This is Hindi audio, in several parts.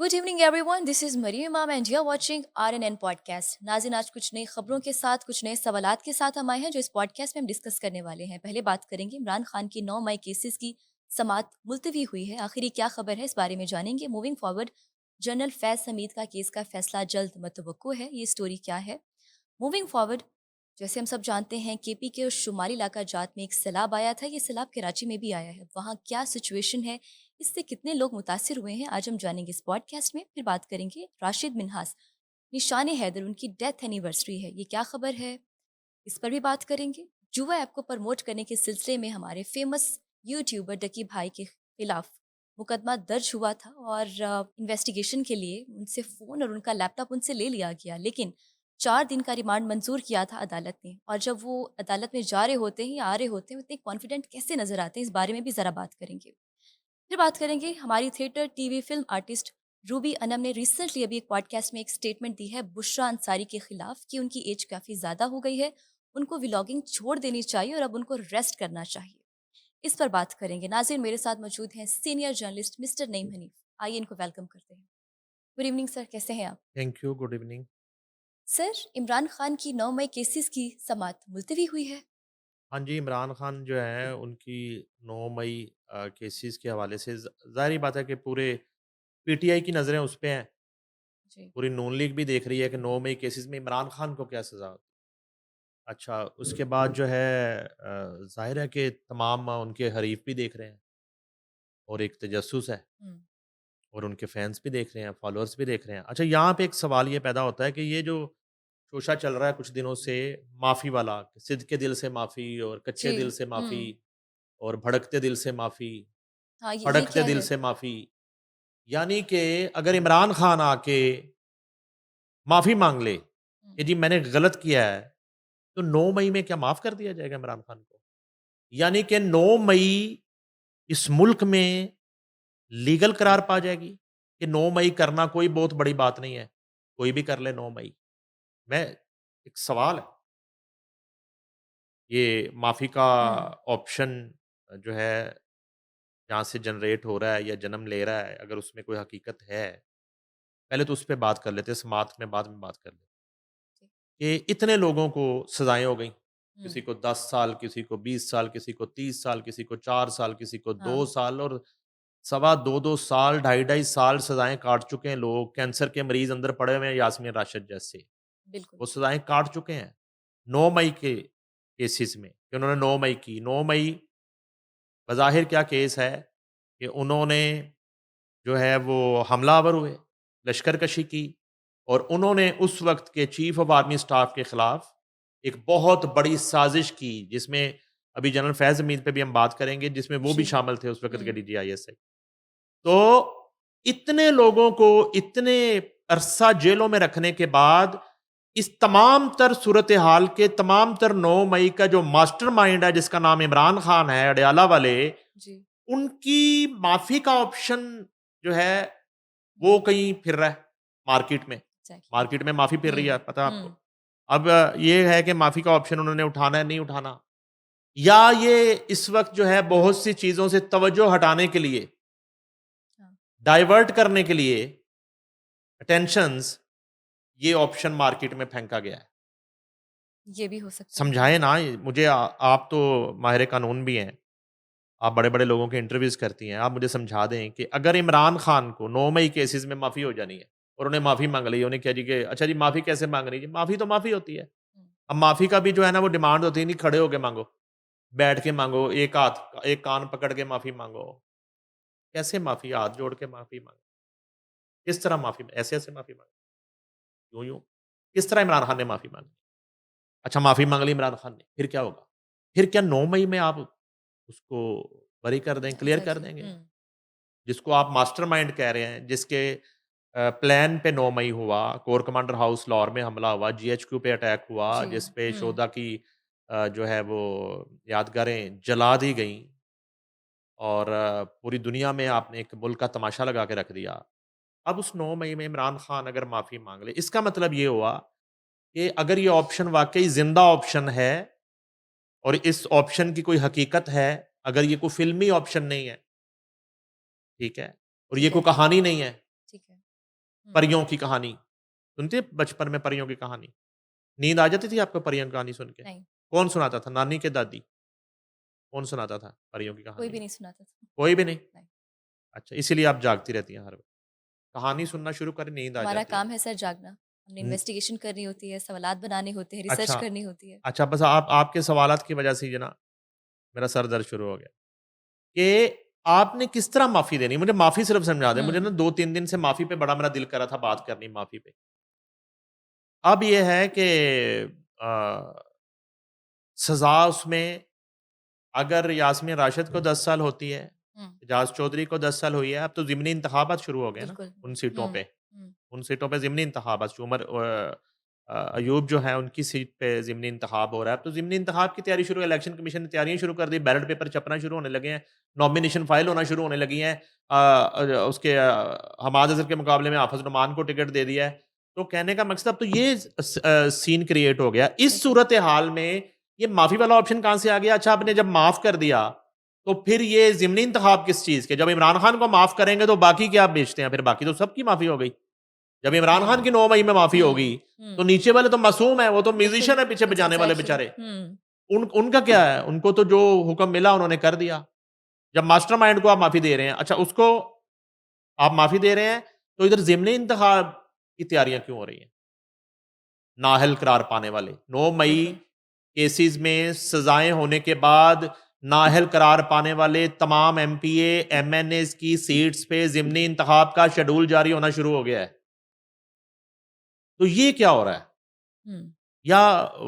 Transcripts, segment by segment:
Good evening everyone, this is Mariam Imam and you are watching RNN podcast. नाज़रीन, आज कुछ नई खबरों के साथ, कुछ नए सवालात के साथ हम आए हैं जो इस पॉडकास्ट में हम डिस्कस करने वाले हैं। पहले बात करेंगे इमरान खान की 9 मई केसेस की समाअत मुलतवी हुई है। आखिर ये क्या खबर है, इस बारे में जानेंगे। Moving forward, general Faiz Hamid का केस का फैसला जल्द मतवक्को है। ये स्टोरी क्या है? मूविंग फॉरवर्ड, जैसे हम सब जानते हैं, केपी के उस शुमाली इलाका जात में एक सैलाब आया था। ये सैलाब कराची में भी आया है। वहाँ क्या सिचुएशन है, इससे कितने लोग मुतासिर हुए हैं, आज हम जानेंगे इस पॉडकास्ट में। फिर बात करेंगे राशिद मिन्हास, निशान हैदर, उनकी डेथ एनिवर्सरी है, ये क्या खबर है, इस पर भी बात करेंगे। जुआ ऐप को प्रमोट करने के सिलसिले में हमारे फेमस यूट्यूबर डकी भाई के खिलाफ मुकदमा दर्ज हुआ था और इन्वेस्टिगेशन के लिए उनसे फ़ोन और उनका लैपटॉप उनसे ले लिया गया, लेकिन 4 दिन का रिमांड मंजूर किया था अदालत ने। और जब वो अदालत में जा रहे होते हैं या आ रहे होते हैं, इतने कॉन्फिडेंट कैसे नजर आते हैं, इस बारे में भी ज़रा बात करेंगे। फिर बात करेंगे हमारी theatre, TV, film artist Ruby Anam ने रिसेंटली अभी एक पॉडकास्ट में एक स्टेटमेंट दी है बुशरा अंसारी के खिलाफ कि उनकी एज काफ़ी ज़्यादा हो गई है, उनको व्लॉगिंग छोड़ देनी चाहिए और अब उनको रेस्ट करना चाहिए। इस पर बात करेंगे। नाज़रीन, मेरे साथ मौजूद हैं senior journalist mister Naeem Hanif. आइए इनको वेलकम करते हैं। गुड इवनिंग सर, कैसे हैं आप? Thank you, good evening. Sir, Imran Khan की 9 मई केसेस की समाअत मुलतवी हुई है। हाँ जी, इमरान खान जो हैं उनकी 9 मई केसेस के हवाले से ज़ाहिर-सी बात है कि पूरे पीटीआई की नज़रें उस पे हैं। जी। पूरी नून लीग भी देख रही है कि 9 मई केसेस में इमरान खान को क्या सज़ा। अच्छा, उसके बाद जो है ज़ाहिर है कि तमाम उनके हरीफ भी देख रहे हैं और एक तजस्सुस है हुँ। और उनके फैन्स भी देख रहे हैं, फॉलोअर्स भी देख रहे हैं। अच्छा, यहाँ पे एक सवाल ये पैदा होता है कि ये जो शोशा चल रहा है कुछ दिनों से माफ़ी वाला, सिद्ध के दिल से माफ़ी और कच्चे जी। दिल से माफ़ी हुँ। और भड़कते दिल से माफ़ी, हाँ, ये फड़कते क्या दिल है? से माफ़ी। यानी कि अगर इमरान खान आके माफ़ी माँग ले हुँ। कि जी मैंने गलत किया है, तो 9 मई में क्या माफ़ कर दिया जाएगा इमरान खान को? यानी कि 9 मई इस मुल्क में लीगल करार पा जाएगी कि 9 मई करना कोई बहुत बड़ी बात नहीं है, कोई भी कर ले 9 मई। मैं एक सवाल है, ये माफ़ी का हुँ। ऑप्शन जो है जहाँ से जनरेट हो रहा है या जन्म ले रहा है, अगर उसमें कोई हकीकत है, पहले तो उस पे बात कर लेते हैं, समात में बाद में बात कर लेते जी। हैं कि इतने लोगों को सज़ाएँ हो गईं। हुँ। किसी को 10 साल, किसी को 20 साल, किसी को 30 साल, किसी को 4 साल, किसी को 2 हाँ। साल और सवा 2-2 साल, ढाई-ढाई साल सज़ाएँ काट चुके हैं लोग। कैंसर के मरीज़ अंदर पड़े हुए हैं यास्मीन राशिद जैसे, बिल्कुल। वो सज़ाएँ काट चुके हैं। 9 मई के केसेस में कि उन्होंने 9 मई की। 9 मई बज़ाहिर क्या केस है कि उन्होंने जो है वो हमलावर हुए, लश्करकशी की और उन्होंने उस वक़्त के चीफ़ ऑफ आर्मी स्टाफ के खिलाफ एक बहुत बड़ी साज़िश की, जिसमें अभी जनरल फैज़ हमीद पे भी हम बात करेंगे, जिसमें वो भी जी। शामिल थे उस वक़्त के हुँ। डीजीआईएसआई। तो इतने लोगों को इतने अरसा जेलों में रखने के बाद, इस तमाम तर सूरत-ए-हाल के तमाम तर 9 मई का जो मास्टरमाइंड है, जिसका नाम इमरान खान है, अडयाला वाले, जी। उनकी माफ़ी का ऑप्शन जो है, वो हुँ। कहीं फिर रहा है मार्केट में। एग्ज़ैक्टली। मार्केट में माफ़ी फिर रही है, हुँ। पता है आपको। हुँ। अब ये है कि माफ़ी का ऑप्शन उन्होंने उठाना है, नहीं उठाना। या ये इस वक़्त जो है बहुत सी चीज़ों से तवज्जो हटाने के लिए, हाँ, डाइवर्ट करने के लिए, अटेंशन्स, ये ऑप्शन मार्केट में फेंका गया है। ये भी हो सकता है। समझाएँ ना, मुझे आप तो माहिर कानून भी हैं। आप बड़े-बड़े लोगों के इंटरव्यूज़ करती हैं। आप मुझे समझा दें कि अगर इमरान खान को 9 मई केसेज़ में माफ़ी हो जानी है और उन्हें माफ़ी माँग ली है, उन्हें कह दी कि अच्छा जी माफ़ी कैसे माँग रही है? माफ़ी तो माफ़ी होती है। हुँ। अब माफ़ी का भी जो है ना वो डिमांड होती है, नहीं खड़े होके माँगो, बैठ के माँगो, एक कान पकड़ के माफ़ी माँगो। कैसे माफ़ी? हाथ जोड़ के माफ़ी माँगो। किस तरह माफ़ी? ऐसे-ऐसे माफ़ी माँगे? यूँ-यूँ? किस तरह इमरान खान ने माफ़ी माँगी? अच्छा, माफ़ी माँग ली इमरान खान ने, फिर क्या होगा? फिर क्या 9 मई में आप उसको बरी कर दें, क्लियर कर एग्ज़ैक्टली। देंगे? हुँ। जिसको आप मास्टरमाइंड कह रहे हैं, जिसके प्लान पे 9 मई हुआ, कोर कमांडर हाउस लाहौर में हमला हुआ, जीएचक्यू पे अटैक हुआ, जी। जिस पे हुँ। शोधा की जो है वो यादगारें जला दी गईं और पूरी दुनिया में आपने एक मुल्क का तमाशा लगा के रख दिया। अब उस 9 मई में इमरान खान अगर माफ़ी माँग ले, इसका मतलब ये हुआ कि अगर ये ऑप्शन वाक़ई ज़िंदा ऑप्शन है और इस ऑप्शन की कोई हकीकत है, अगर ये कोई फ़िल्मी ऑप्शन नहीं है, ठीक है? और ये ठीक कोई है। कहानी नहीं है, ठीक है। हुँ, परियों की कहानी, सुनते बचपन में परियों की कहानी? नींद आ जाती थी आपको परियों की कहानी सुन के? नहीं, कौन सुनाता था? नानी के दादी? कौन सुनाता था परियों की कोई भी कहानियाँ? नहीं सुनाता था। कोई भी नहीं? नहीं, अच्छा, इसीलिए आप जागती रहती हैं हर वक़्त। कहानी सुनना शुरू करें, नींद आ हमारा जाती है। काम है सर जागना। हमने न इन्वेस्टिगेशन करनी होती है, सवालात बनाने होते हैं, रिसर्च अच्छा, करनी होती है। अच्छा बस आप आपके सवालात की वज़ह से ये ना मेरा सर दर्द शुरू हो गया, कि आपने किस तरह माफ़ी देनी है? मुझे माफ़ी सिर्फ़ समझा दें। मुझे ना हुँ, 2-3 दिन से माफ़ी पे बड़ा मेरा दिल कर रहा था बात करनी माफ़ी पे। अब ये है कि अ, सज़ा उसमें अगर यास्मीन राशिद को 10 साल होती है, हुँ, एजाज़ चौधरी को 10 साल हुई है, अब तो ज़िमनी इंतख़ाबात शुरू हो गए ना, बिल्कुल। उन सीटों हुँ, पे। हुँ, उन सीटों पे ज़िमनी इंतख़ाबात अयूब जो है उनकी सीट पे ज़िमनी इंतख़ाब हो रहा है। अब तो ज़िमनी इंतख़ाब की तैयारी शुरू इलेक्शन कमीशन ने तैयारियाँ शुरू कर दी, बैलेट पेपर छपना शुरू होने लगे हैं, नॉमिनेशन फ़ाइल होना शुरू होने लगी हैं। हमाद अज़हर के मुकाबले में हाफ़िज़ नूमान को टिकट दे दिया है। तो कहने का मकसद अब तो ये सीन क्रिएट हो गया। इस ठीक है। सूरत-ए-हाल में ये माफ़ी वाला ऑप्शन कहाँ से आ गया? अच्छा आपने जब माफ़ कर दिया, तो फिर ये ज़िमनी इंतख़ाब किस चीज़ के? जब इमरान खान को माफ़ करेंगे तो बाकी क्या आप बेचते हैं? फिर बाकी तो सबकी माफ़ी हो गई। जब इमरान खान हुँ, की 9 मई में माफ़ी हुँ, होगी, तो हुँ, नीचे वाले तो मासूम हैं, वो तो बिल्कुल, म्यूज़िशियन है पीछे बजाने वाले एग्ज़ैक्टली। बेचारे। हुँ, उनका क्या है? उनको तो जो हुक्म मिला उन्होंने कर दिया। जब मास्टरमाइंड को आप माफ़ी दे रहे हैं, अच्छा उसको आप माफ़ी दे रहे हैं, तो इधर ज़िमनी इंतख़ाब की तैयारियाँ क्यों हो रही हैं? नाअहल करार पाने वाले। 9 मई बिल्कुल। केसेज़ में सज़ाएँ होने के बाद नाअहल करार पाने वाले तमाम एमपीए, एमएनएज़ की सीट्स पे ज़िमनी इंतख़ाब का शेड्यूल जारी होना शुरू हो गया है। तो ये क्या हो रहा है? हुँ, या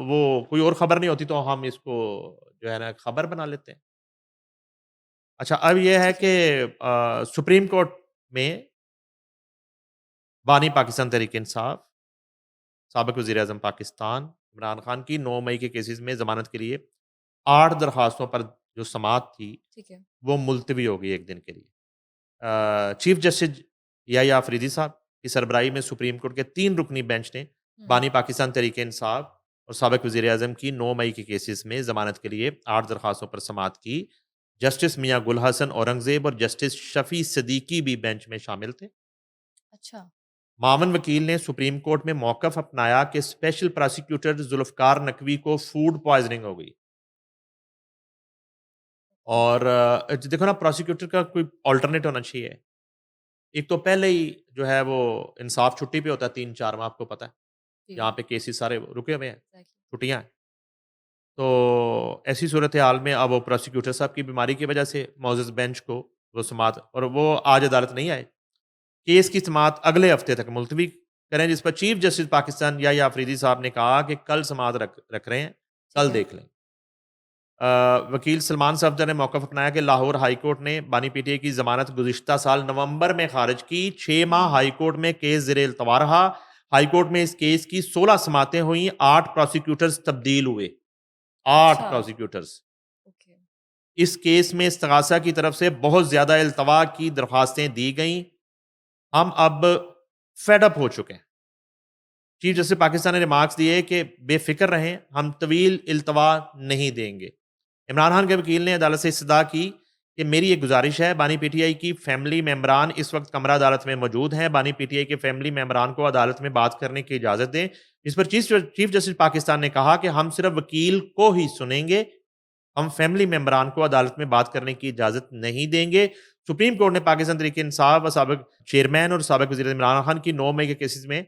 वो कोई और खबर नहीं होती तो हम इसको जो है ना खबर बना लेते हैं। अच्छा अब ये है ठीक कि है। सुप्रीम कोर्ट में बानी पाकिस्तान तहरीक-ए-इंसाफ, साबिक़ वज़ीर-ए-आज़म पाकिस्तान, इमरान खान की 9 मई के केसेज़ में ज़मानत के लिए 8 दरख़्वास्तों पर जो समाअत थी, ठीक है। वो मुलतवी हो गई 1 दिन के लिए। चीफ जस्टिस याह्या अफ़रीदी साहब की सरबराही में सुप्रीम कोर्ट के 3 रुकनी बेंच ने हुँ, बानी पाकिस्तान तहरीक-ए-इंसाफ और साबिक़ वज़ीर-ए-आज़म की 9 मई के केसेज़ में ज़मानत के लिए 8 दरख़्वास्तों पर समाअत की। जस्टिस मियां गुल हसन औरंगज़ेब और जस्टिस शफ़ी सिद्दीकी भी बेंच में शामिल थे। अच्छा। मामन वकील ने सुप्रीम कोर्ट में मौक़िफ़ अपनाया कि स्पेशल प्रोसिक्यूटर ज़ुल्फ़िकार नकवी को फूड पॉइज़निंग हो गई ओके, और देखो ना प्रोसिक्यूटर का कोई अल्टरनेट होना चाहिए। एक तो पहले ही जो है वो इंसाफ छुट्टी पे होता है 3-4 माह आपको पता है। जी, यहाँ पे केसेस सारे रुके हुए हैं, एग्ज़ैक्टली। छुट्टियाँ हैं। तो ऐसी सूरत-ए-हाल में अब वो प्रोसिक्यूटर साहब की बीमारी की वजह से मोअज़्ज़ज़ बेंच को वो समाअत और वो आज अदालत नहीं आए। केस की समाअत अगले हफ्ते तक मुलतवी करें जिस पर चीफ जस्टिस पाकिस्तान याह्या अफ़रीदी साहब ने कहा कि कल समाअत रख रख रहे हैं, ठीक कल है। देख लें। वकील सलमान सफदर ने मौक़िफ़ अपनाया कि लाहौर हाई कोर्ट ने बानी पीटीआई की ज़मानत गुज़िश्ता साल नवंबर में ख़ारिज की। 6 माह हुँ, हाई कोर्ट में केस ज़ेर-ए-इल्तवा रहा। हाई कोर्ट में इस केस की 16 समाअतें हुईं, 8 प्रोसिक्यूटर्स तब्दील हुए। 8 अच्छा, प्रोसिक्यूटर्स। ओके। इस केस में इस्तग़ासा की तरफ से बहुत ज़्यादा इल्तवा की दरख़्वास्तें दी गईं। हम अब फेड अप हो चुके हैं। चीफ हुँ, जस्टिस पाकिस्तान ने रिमार्क्स दिए कि बेफ़िक्र रहें, हम तवील इल्तवा नहीं देंगे। इमरान खान के वकील ने अदालत से इस्तदा की कि मेरी एक गुजारिश है, बानी पीटीआई की फैमिली मेंबरान इस वक्त कमरा अदालत में मौजूद हैं। बानी पीटीआई के फैमिली मेंबरान को अदालत में बात करने की इजाज़त दें। इस पर चीफ जस्टिस पाकिस्तान ने कहा कि हम सिर्फ वकील को ही सुनेंगे, हम फैमिली मेंबरान को अदालत में बात करने की इजाज़त नहीं देंगे। सुप्रीम कोर्ट ने पाकिस्तान तहरीक इंसाफ व साबिक चेयरमैन और साबिक वज़ीर इमरान खान की 9 मई के केसेस में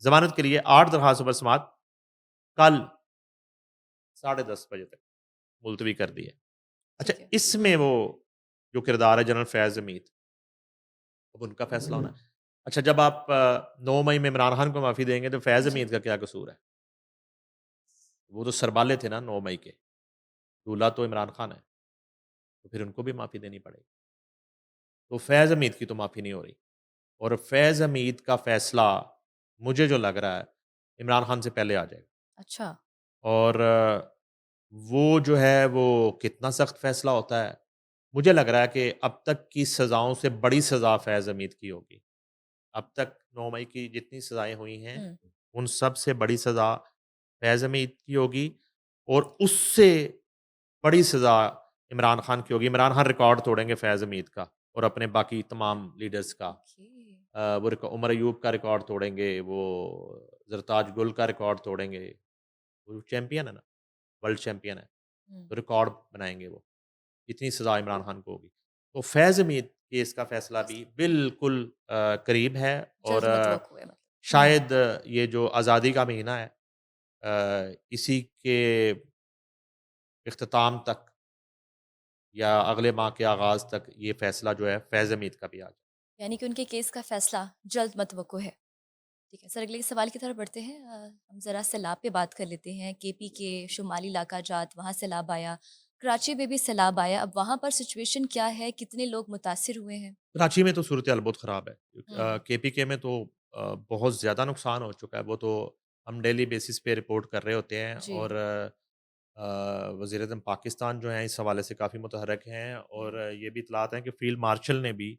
ज़मानत के लिए 8 दरख़्वास्तों पर समाअत कल 10:30 बजे तक मुलतवी कर दी है। अच्छा ठीक है। इसमें हुँ, वो जो किरदार है जनरल फैज़ हमीद, अब उनका फ़ैसला होना है। अच्छा जब आप 9 मई में इमरान खान को माफ़ी देंगे तो फैज़ जी, हमीद का क्या कसूर है? वो तो सरबाले थे ना 9 मई के, दूल्हा तो इमरान खान है, तो फिर उनको भी माफ़ी देनी पड़ेगी। तो फैज़ हमीद की तो माफ़ी नहीं हो रही और फैज़ हमीद का फ़ैसला मुझे जो लग रहा है, इमरान खान से पहले आ जाएगा अच्छा। और वो जो है वो कितना सख्त फ़ैसला होता है, मुझे लग रहा है कि अब तक की सज़ाओं से बड़ी सज़ा फैज़ हमीद की होगी। अब तक 9 मई की जितनी सज़ाएँ हुई हैं, हुँ, उन सब से बड़ी सज़ा फैज़ हमीद की होगी और उससे बड़ी सज़ा इमरान खान की होगी। इमरान खान रिकॉर्ड तोड़ेंगे फैज़ हमीद का और अपने बाकी तमाम लीडर्स का। ओके। वो उमर अयूब का रिकॉर्ड तोड़ेंगे, वो ज़रताज गुल का रिकॉर्ड तोड़ेंगे। वो चैंपियन है ना, वर्ल्ड चैंपियन है, हुँ, तो रिकॉर्ड बनाएँगे वो। इतनी सज़ा इमरान खान को होगी। तो फैज़ हमीद केस का फ़ैसला भी बिल्कुल करीब है और जल्द मतवक्को है मतलब। हुँ, शायद ये जो आज़ादी का महीना है इसी के इख्तिताम तक या अगले माह के आगाज़ तक ये फ़ैसला जो है फैज़ हमीद का भी आ जाए। यानी कि उनके केस का फ़ैसला जल्द मतवक्को है। ठीक है, सर अगले सवाल की तरफ बढ़ते हैं। हम ज़रा सैलाब पे बात कर लेते हैं। केपी के शुमाली इलाका जात, वहाँ सैलाब आया। कराची में भी सैलाब आया। अब वहाँ पर सिचुएशन क्या है? कितने लोग मुतासिर हुए हैं? कराची में तो सूरत-ए-हाल बहुत ख़राब है। हुँ, केपीके में तो बहुत ज़्यादा नुकसान हो चुका है, वो तो हम डेली बेसिस पे रिपोर्ट कर रहे होते हैं जी। और वज़ीर-ए-आज़म पाकिस्तान जो हैं इस हवाले से काफ़ी मुतहर्रिक हैं और हुँ, ये भी इत्तलात हैं कि फ़ील्ड मार्शल ने भी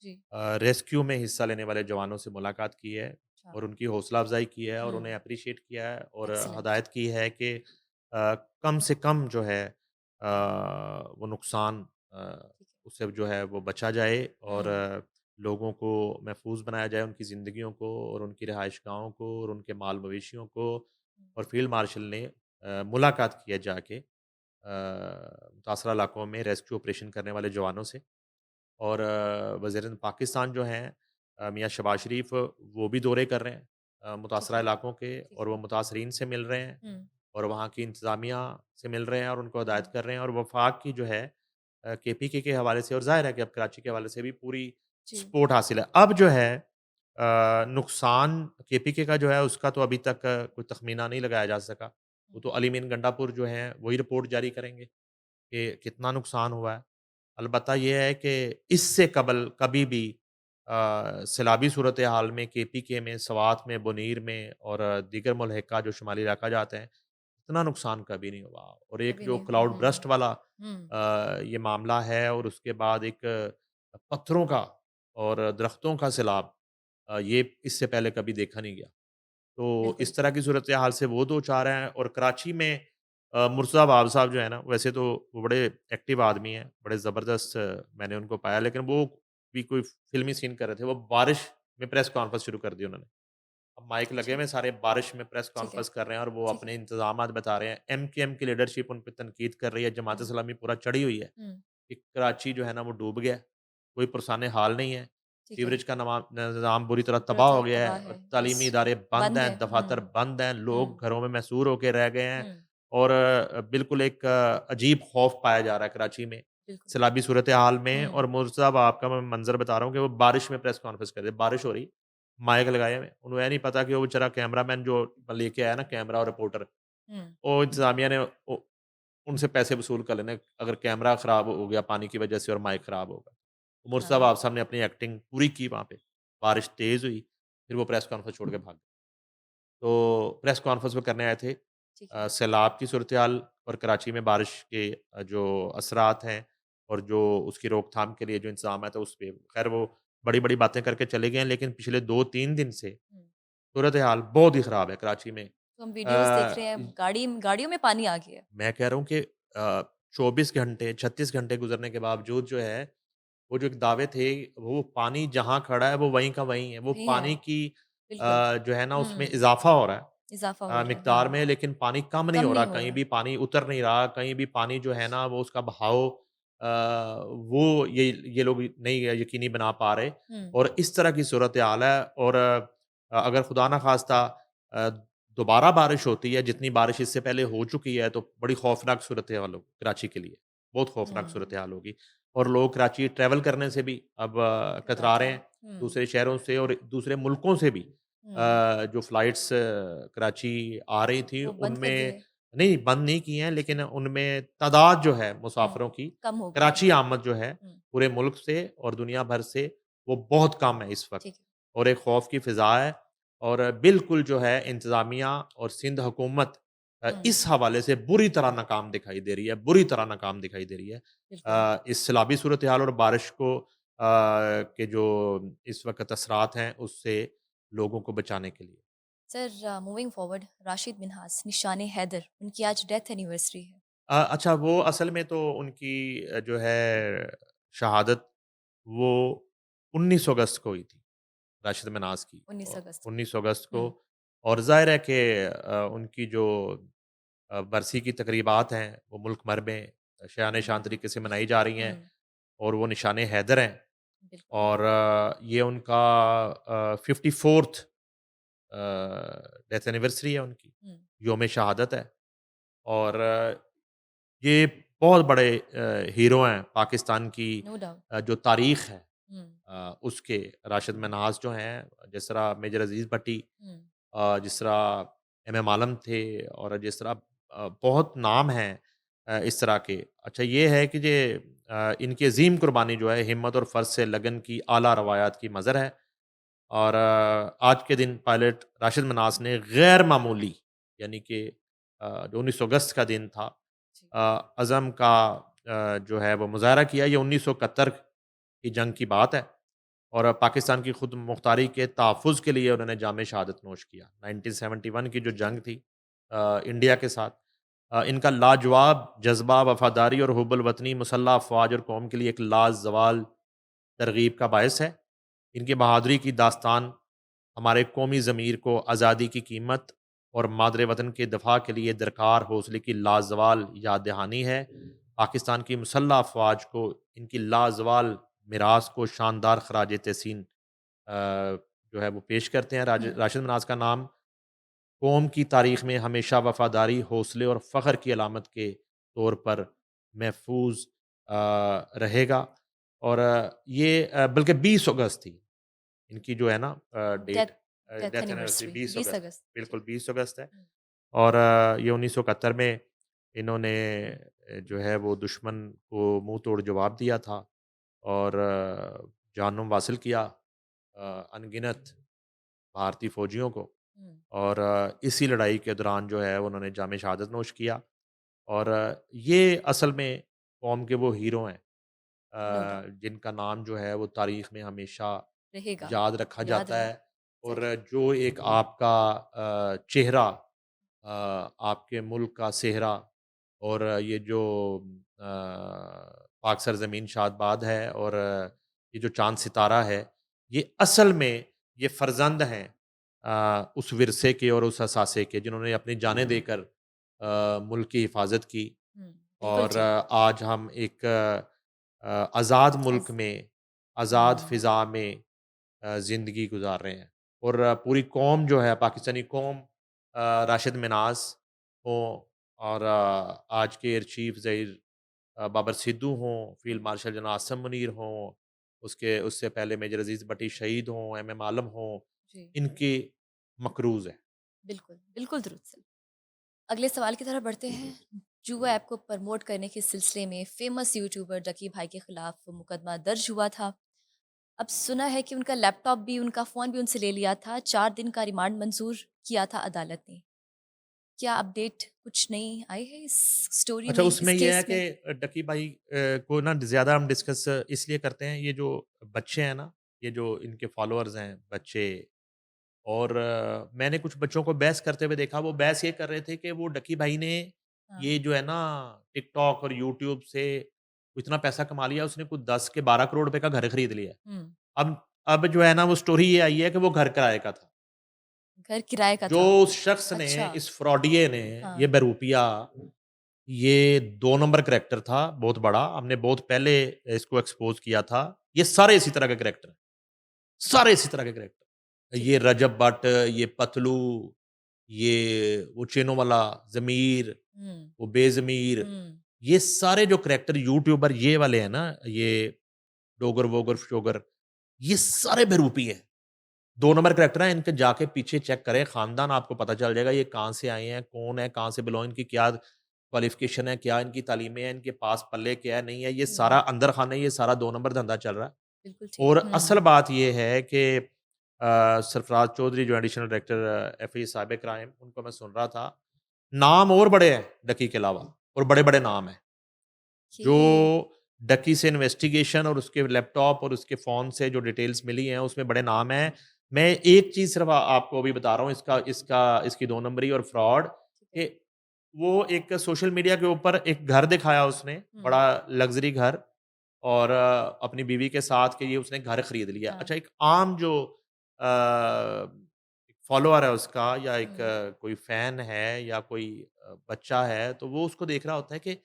जी, रेस्क्यू में हिस्सा लेने वाले जवानों से मुलाकात की है अच्छा। और उनकी हौसला अफ़ज़ाई की है और उन्हें हुँ, एप्रिशिएट किया है और एक्सीलेंट। हदायत की है कि कम से कम जो है वो नुकसान ठीक है। उससे जो है वो बचा जाए और हुँ, लोगों को महफूज बनाया जाए, उनकी ज़िंदगियों को और उनकी रिहाइशगाहों को और उनके माल मवेशियों को हुँ, और फ़ील्ड मार्शल ने मुलाकात की है जाके मुतासरा इलाकों में रेस्क्यू ऑपरेशन करने वाले जवानों से और वज़ीर पाकिस्तान जो हैं मियाँ शहबाज शरीफ वो भी दौरे कर रहे हैं ठीक मुतासरा है, इलाकों के ठीक और है। वो मुतासरीन से मिल रहे हैं हुँ, और वहाँ की इंतज़ामिया से मिल रहे हैं और उनको हुँ, हदायत कर रहे हैं और वफ़ाक की जो है केपीके के हवाले से और ज़ाहिर है कि अब कराची के हवाले से भी पूरी जी, सपोर्ट हासिल है। अब जो है नुकसान केपीके का जो है उसका तो अभी तक कोई तख़मीना नहीं लगाया जा सका। वो हुँ, तो अली मीन गंडापुर जो हैं वही रिपोर्ट जारी करेंगे कि कितना नुकसान हुआ है। अलबत्ता ये है कि इससे कबल कभी भी सैलाबी सूरत-ए-हाल में केपीके में, स्वात में, बुनीर में और दीगर मुल्हिका जो शुमाली इलाका जाते हैं, इतना नुकसान कभी नहीं हुआ। और एक कभी जो नहीं हुआ। क्लाउड हुँ, बर्स्ट वाला हुँ, ये मामला है और उसके बाद एक पत्थरों का और दरख्तों का सैलाब ये इससे पहले कभी देखा नहीं गया। तो बिल्कुल। इस तरह की सूरत-ए-हाल से वो 2-4 हैं और कराची में मुर्तज़ा वाब साहब जो है ना, वैसे तो वो बड़े एक्टिव आदमी हैं, बड़े ज़बरदस्त मैंने उनको पाया, लेकिन वो भी कोई फ़िल्मी सीन कर रहे थे, वो बारिश में प्रेस कॉन्फ्रेंस शुरू कर दी उन्होंने। अब माइक लगे अच्छा, हुए हैं, सारे बारिश में प्रेस ठीक है, कॉन्फ्रेंस कर रहे हैं और वो ठीक है। अपने इंतज़ामात बता रहे हैं। एमकेएम की लीडरशिप उन पे तनकीद कर रही है, हुँ, जमात-ए-इस्लामी पूरा चढ़ी हुई है हुँ, कि कराची जो है ना, वो डूब गया है, कोई पुरसाने हाल नहीं है। ठीक है। सीवरेज का निज़ाम बुरी तरह पूरा तबाह तरह हो गया तबाह है है, और यस। तालीमी इदारे बंद बंद है। हैं, दफ़ातर हुँ, बंद हैं, हुँ, लोग घरों में महसूर होके रह गए हैं हुँ, और बिल्कुल एक अजीब खौफ पाया जा रहा है कराची में, बिल्कुल। सैलाबी सूरत-ए-हाल में और हुँ, मुर्तज़ा साहब आपका मैं मंज़र बता रहा हूँ कि वो बारिश में प्रेस कॉन्फ्रेंस कर रहे हैं, बारिश हो रही, माइक लगाए हुए, उन्हें ये नहीं पता कि वो बेचारा कैमरामैन जो लेके आया ना कैमरा और रिपोर्टर, हुँ, वो इंतज़ामिया ने उनसे पैसे वसूल कर लेने अगर कैमरा ख़राब हो गया पानी की वजह से और माइक ख़राब होगा। मुर्तज़ा हाँ, वाब साहब ने अपनी एक्टिंग पूरी की वहाँ पे, बारिश तेज़ हुई, फिर वो प्रेस कॉन्फ्रेंस छोड़ के भाग गए। तो प्रेस कॉन्फ्रेंस वो करने आए थे ठीक है। सैलाब की सूरत-ए-हाल और कराची में बारिश के जो असरात हैं और जो उसकी रोकथाम के लिए जो इंतज़ामात है उस पे ख़ैर वो बड़ी-बड़ी बातें करके चले गए हैं, लेकिन पिछले 2-3 दिन से हुँ, सूरत-ए-हाल बहुत ही ख़राब है कराची में। तो हम वीडियोज़ देख रहे हैं, इ गाड़ियों में पानी आ गया है। मैं कह रहा हूँ कि 24 घंटे, 36 घंटे गुज़रने के बावजूद जो है, वो जो एक दावे थे, वो पानी जहाँ खड़ा है, वो वहीं का वहीं है। वो वही है, पानी की बिल्कुल। जो है ना, उसमें हुँ, इज़ाफ़ा हो रहा है इज़ाफ़ा हो रहा है, मिकदार हाँ, में, लेकिन पानी कम नहीं कम हो रहा। नहीं हो कहीं रहा। भी पानी उतर नहीं रहा, कहीं भी पानी जो है ना, वो उसका बहाव वो ये लोग नहीं यकीनी बना पा रहे हुँ, और इस तरह की सूरत-ए-हाल है और अगर खुदा ना ख़ास्ता अ, दोबारा बारिश होती है, जितनी बारिश इससे पहले हो चुकी है, तो बड़ी खौफ़नाक सूरत-ए-हाल होगी कराची के लिए, बहुत खौफ़नाक हुँ, सूरत-ए-हाल होगी और लोग कराची ट्रैवल करने से भी अब कतरा कतराते रहे हैं। हैं, हुँ, दूसरे शहरों से और दूसरे मुल्कों से भी। हुँ, जो फ्लाइट्स कराची आ रही थी, वो बंद कर उनमें दिए। नहीं, बंद नहीं की हैं, लेकिन उनमें तादाद जो है हुँ, मुसाफ़िरों की, कम हो गई है। कराची आमद जो है, हुँ, पूरे मुल्क से और दुनिया भर से, वो बहुत कम है इस वक़्त ठीक है। और एक खौफ़ की फ़िज़ा है और बिल्कुल जो है इंतज़ामिया और सिंध हुकूमत हुँ, इस हवाले से बुरी तरह नाकाम दिखाई दे रही है, बुरी तरह नाकाम दिखाई दे रही है। बिल्कुल। इस सैलाबी सूरत-ए-हाल और बारिश को के जो इस वक़्त असरात हैं, उससे लोगों को बचाने के लिए। Sir moving forward Rashid Minhas, निशान हैदर, उनकी आज डेथ एनिवर्सरी है। अच्छा वो असल में तो उनकी जो है शहादत वो 19 अगस्त को हुई थी। राशिद मनास की 19 अगस्त को। 19 अगस्त को। हुँ, और ज़ाहिर है कि उनकी जो बरसी की तकरीबात हैं वो मुल्क भर में शान शान तरीके से मनाई जा रही हैं हुँ, और वो निशान हैदर हैं। बिल्कुल। और ये उनका 54th डेथ एनिवर्सरी है उनकी, हुँ, योम शहादत है। और ये बहुत बड़े हीरो हैं पाकिस्तान की नो डाउट। जो तारीख़ है हुँ, उसके। राशिद मन्हास जो हैं, जिस तरह मेजर अज़ीज़ भट्टी, हुँ, जिस तरह एम एम आलम थे, और जिस तरह बहुत नाम हैं इस तरह के। अच्छा ये है कि ये इनकी अज़ीम कुर्बानी जो है हिम्मत और फ़र्ज़ से लगन की आला रवायात की मज़र है। और आज के दिन पायलट राशिद मन्हास ने गैर मामूली, यानी कि जो 19 अगस्त का दिन था, जी। अज़म का जो है वो मुज़ाहरा किया। ये 1971 की जंग की बात है और पाकिस्तान की खुद मुख्तारी के तहफ़्फ़ुज़ के लिए उन्होंने जाम शहादत नोश किया। 1971 की जो जंग थी इंडिया के साथ, इनका लाजवाब जज़्बा, वफ़ादारी और हुब्बुल वतनी मुसल्लह अफ़वाज और कौम के लिए एक लाज़वाल तरग़ीब का बायस है। इनकी बहादुरी की दास्तान हमारे कौमी ज़मीर को आज़ादी की कीमत और मादरे वतन के दफ़ा के लिए दरकार हौसले की लाज़वाल याद दहानी है। पाकिस्तान की मुसल्लह अफ़वाज को इनकी लाज़वाल मिरास को शानदार ख़राज तहसीन जो है वो पेश करते हैं। हुँ, राशिद मनास का नाम कौम की तारीख़ में हमेशा वफ़ादारी, हौसले और फ़ख्र की अलामत के तौर पर महफूज़ रहेगा। और ये बल्कि 20 अगस्त थी इनकी जो है ना death date, death death anniversary anniversary 20 20 अगस्त, अगस्त। जी। बिल्कुल 20 अगस्त है। हुँ, और ये 1971 में इन्होंने जो है वो दुश्मन को मुँह तोड़ जवाब दिया था और जानम हासिल किया अनगिनत भारतीय फ़ौजियों को। हुँ, और इसी लड़ाई के दौरान जो है उन्होंने जाम शहादत नोश किया। और ये असल में कौम के वो हीरो हैं नो डाउट जिनका नाम जो है वो तारीख़ में हमेशा रहेगा, याद रखा याद जाता रहेगा। है। और एग्ज़ैक्टली। जो एक आपका चेहरा, आपके मुल्क का सेहरा, और ये जो पाक सरज़मीन शादबाद है, और ये जो चाँद सितारा है, ये असल में ये फ़र्ज़ंद हैं उस विरसे के और उस असासे के जिन्होंने अपनी जानें देकर मुल्क की हिफ़ाज़त की। हुँ, बिल्कुल और ठीक। आज हम एक आज़ाद मुल्क अज़ में, आज़ाद हुँ, फ़िज़ा में ज़िंदगी गुज़ार रहे हैं। और पूरी कौम जो है, पाकिस्तानी कौम, राशिद मिनास हों, और आज के एयर चीफ़ ज़हीर बाबर सिद्धू हों, फ़ील्ड मार्शल जनाब आसिम मुनीर हों, उसके उससे पहले मेजर अज़ीज़ भट्टी शहीद हों, एम एम आलम हों, जी, इनकी मक़रूज़ है। बिल्कुल, बिल्कुल दुरुस्त। अगले सवाल की तरफ बढ़ते हैं। जुआ ऐप को प्रमोट करने के सिलसिले में फ़ेमस यूट्यूबर जकी भाई के खिलाफ मुकदमा दर्ज हुआ था। अब सुना है कि उनका लैपटॉप भी, उनका फ़ोन भी उनसे ले लिया था। 4 दिन का रिमांड मंज़ूर किया था अदालत ने। क्या अपडेट कुछ नई आई है इस स्टोरी अच्छा, में, उसमें इस ये है केस कि में? डकी भाई को ना ज़्यादा हम डिस्कस इसलिए करते हैं, ये जो बच्चे हैं ना, ये जो इनके फ़ॉलोअर्स हैं बच्चे, और मैंने कुछ बच्चों को बहस करते हुए देखा। वो बहस ये कर रहे थे कि वो डकी भाई ने हाँ। ये जो है ना टिकटॉक और यूट्यूब से इतना पैसा कमा लिया, उसने कुछ 10 के 12 करोड़ रुपए का घर खरीद लिया है। हुँ, अब जो है ना वो स्टोरी ये आई है कि वो घर किराए का था। घर किराए का जो था। उस शख्स ने, अच्छा, इस फ्रॉडिये ने, ये हाँ, बहरूपिया, ये 2 नंबर करैक्टर था बहुत बड़ा। हमने बहुत पहले इसको एक्सपोज़ किया था। ये सारे इसी तरह के करैक्टर हैं, सारे इसी तरह के करैक्टर। ठीक ये है। रजब भट्ट, ये पतलू, ये वो चेनों वाला ज़मीर, हुँ, वो बेज़मीर, हुँ, ये सारे जो करैक्टर यूट्यूबर ये वाले हैं ना, ये डोगर-वोगर शोगर, ये सारे बहरूपी हैं। 2 नंबर करैक्टर हैं, इनके जाके पीछे चेक करें खानदान, आपको पता चल जाएगा ये कहाँ से आए हैं, कौन है, कहाँ से बिलॉन्ग, इनकी क्या क्वालिफ़िकेशन है, क्या इनकी तालीमें हैं, इनके पास पल्ले क्या है, नहीं है, ये सारा हुँ, अंदर खाने, ये सारा 2 नंबर धंधा चल रहा है। बिल्कुल ठीक। और असल हुँ, बात ये है कि सरफराज चौधरी जो additional director FI cyber crime, उनको मैं सुन रहा था, नाम और बड़े हैं डकी के अलावा, और बड़े-बड़े नाम हैं। ओके। जो डकी से इन्वेस्टिगेशन और उसके लैपटॉप और उसके फ़ोन से जो डिटेल्स मिली हैं, उसमें बड़े नाम हैं। मैं एक चीज़ सिर्फ़ आपको अभी बता रहा हूँ, इसका इसका इसकी 2 नंबरी और फ्रॉड, ठीक है। कि वो एक सोशल मीडिया के ऊपर एक घर दिखाया उसने, हुँ, बड़ा लग्ज़री घर, और अपनी बीवी के साथ, कि ये उसने घर खरीद लिया। हाँ, अच्छा, एक आम जो फॉलोअर है उसका या एक हुँ, कोई फैन है या कोई बच्चा है, तो वो उसको देख रहा होता है कि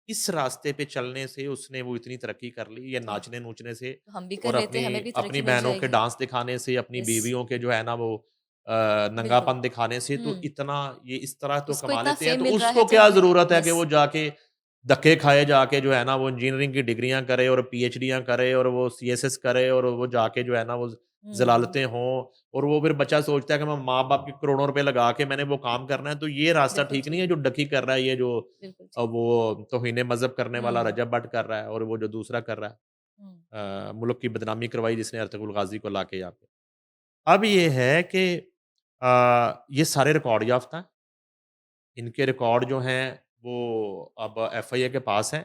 इस रास्ते पे चलने से उसने वो इतनी तरक्की कर ली, ये जी। नाचने-नूचने से तो हम भी कर और लेते अपनी हैं, हमें भी अपनी तरक्की मिल बहनों के जाएगी। डांस दिखाने से, अपनी यस, बीवियों के जो है ना वो बिल्कुल। नंगापन दिखाने से तो हुँ, इतना ये इस तरह तो उसको कमा इतना लेते हैं, फ़ेम तो मिल रहा है उसको तो क्या हमें ज़रूरत है कि यस, वो जाके धक्के खाए जाके जो है ना वो इंजीनियरिंग की डिग्रियाँ करे और पीएचडीयाँ करे और वो सीएसएस करे और वो जाके जो है ना वो हुँ, ज़लालतें हों और वो फिर बच्चा सोचता है कि मैं माँ-बाप के करोड़ों रुपए लगा के मैंने वो काम करना है, तो ये रास्ता बिल्कुल ठीक नहीं ठीक, है जो डकी कर रहा है, ये जो बिल्कुल ठीक। वो तौहीन मज़हब करने वाला हुँ, रजब भट्ट कर रहा है और वो जो दूसरा कर रहा है हुँ, मुल्क की बदनामी करवाई जिसने अर्तुगरुल गाज़ी को लाके यहाँ पे। अब ये है कि ये सारे रिकॉर्ड याफ़्ता हैं, इनके रिकॉर्ड जो हैं वो अब एफआईए के पास हैं